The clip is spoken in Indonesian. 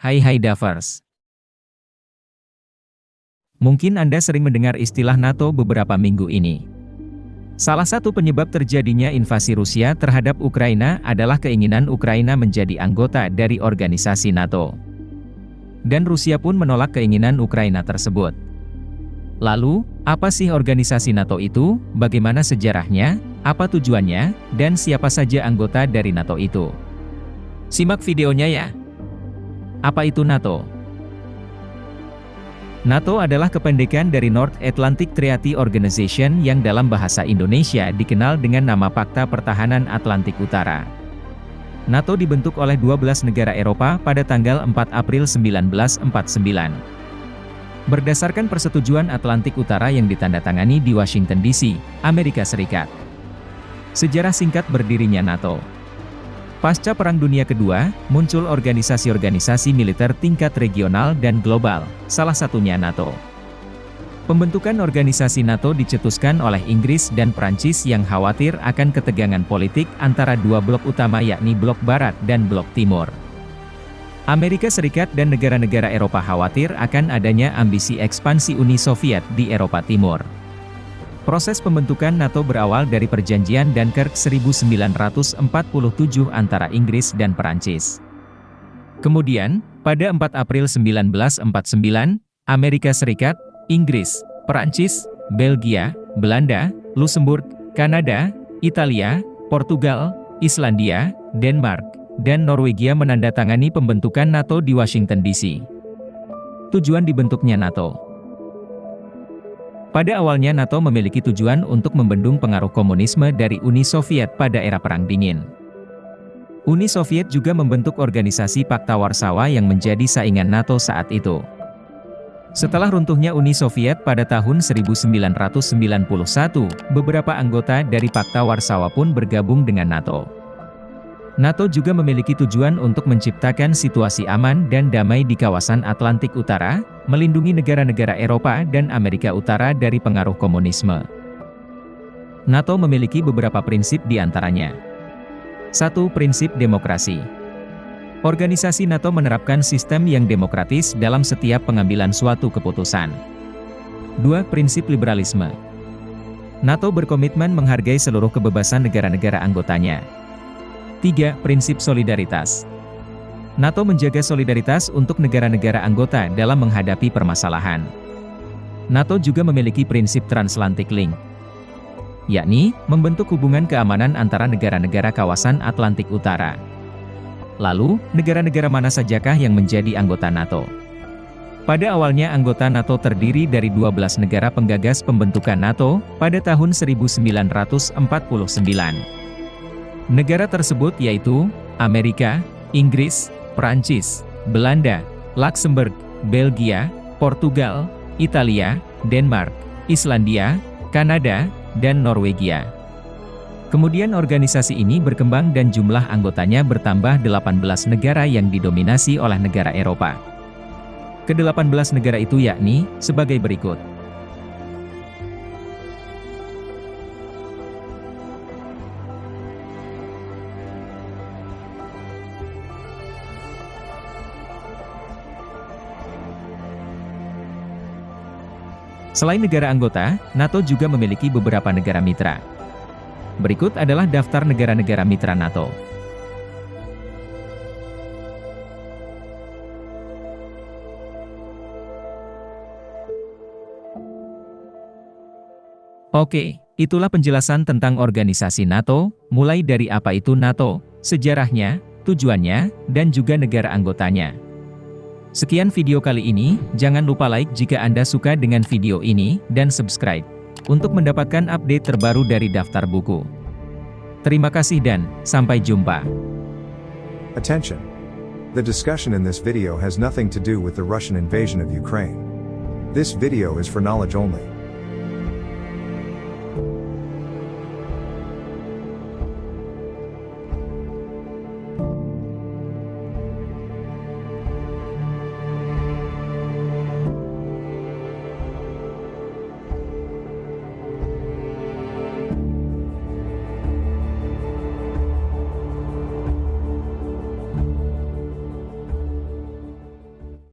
Hai Davers. Mungkin Anda sering mendengar istilah NATO beberapa minggu ini. Salah satu penyebab terjadinya invasi Rusia terhadap Ukraina adalah keinginan Ukraina menjadi anggota dari organisasi NATO. Dan Rusia pun menolak keinginan Ukraina tersebut. Lalu, apa sih organisasi NATO itu, bagaimana sejarahnya, apa tujuannya, dan siapa saja anggota dari NATO itu? Simak videonya ya. Apa itu NATO? NATO adalah kependekan dari North Atlantic Treaty Organization yang dalam bahasa Indonesia dikenal dengan nama Pakta Pertahanan Atlantik Utara. NATO dibentuk oleh 12 negara Eropa pada tanggal 4 April 1949. Berdasarkan persetujuan Atlantik Utara yang ditandatangani di Washington DC, Amerika Serikat. Sejarah singkat berdirinya NATO. Pasca Perang Dunia Kedua, muncul organisasi-organisasi militer tingkat regional dan global, salah satunya NATO. Pembentukan organisasi NATO dicetuskan oleh Inggris dan Prancis yang khawatir akan ketegangan politik antara dua blok utama yakni blok Barat dan blok Timur. Amerika Serikat dan negara-negara Eropa khawatir akan adanya ambisi ekspansi Uni Soviet di Eropa Timur. Proses pembentukan NATO berawal dari Perjanjian Dunkirk 1947 antara Inggris dan Perancis. Kemudian, pada 4 April 1949, Amerika Serikat, Inggris, Perancis, Belgia, Belanda, Luxembourg, Kanada, Italia, Portugal, Islandia, Denmark, dan Norwegia menandatangani pembentukan NATO di Washington DC. Tujuan dibentuknya NATO. Pada awalnya NATO memiliki tujuan untuk membendung pengaruh komunisme dari Uni Soviet pada era Perang Dingin. Uni Soviet juga membentuk organisasi Pakta Warsawa yang menjadi saingan NATO saat itu. Setelah runtuhnya Uni Soviet pada tahun 1991, beberapa anggota dari Pakta Warsawa pun bergabung dengan NATO. NATO juga memiliki tujuan untuk menciptakan situasi aman dan damai di kawasan Atlantik Utara, melindungi negara-negara Eropa dan Amerika Utara dari pengaruh komunisme. NATO memiliki beberapa prinsip di antaranya. 1. Prinsip demokrasi. Organisasi NATO menerapkan sistem yang demokratis dalam setiap pengambilan suatu keputusan. 2. Prinsip liberalisme. NATO berkomitmen menghargai seluruh kebebasan negara-negara anggotanya. 3. Prinsip solidaritas. NATO menjaga solidaritas untuk negara-negara anggota dalam menghadapi permasalahan. NATO juga memiliki prinsip Transatlantic Link, yakni, membentuk hubungan keamanan antara negara-negara kawasan Atlantik Utara. Lalu, negara-negara mana sajakah yang menjadi anggota NATO? Pada awalnya anggota NATO terdiri dari 12 negara penggagas pembentukan NATO, pada tahun 1949. Negara tersebut yaitu, Amerika, Inggris, Prancis, Belanda, Luxembourg, Belgia, Portugal, Italia, Denmark, Islandia, Kanada, dan Norwegia. Kemudian organisasi ini berkembang dan jumlah anggotanya bertambah 18 negara yang didominasi oleh negara Eropa. Ke-18 negara itu yakni, sebagai berikut. Selain negara anggota, NATO juga memiliki beberapa negara mitra. Berikut adalah daftar negara-negara mitra NATO. Oke, itulah penjelasan tentang organisasi NATO, mulai dari apa itu NATO, sejarahnya, tujuannya, dan juga negara anggotanya. Sekian video kali ini, jangan lupa like jika Anda suka dengan video ini, dan subscribe, untuk mendapatkan update terbaru dari Daftar Buku. Terima kasih dan, sampai jumpa. Attention! The discussion in this video has nothing to do with the Russian invasion of Ukraine. This video is for knowledge only.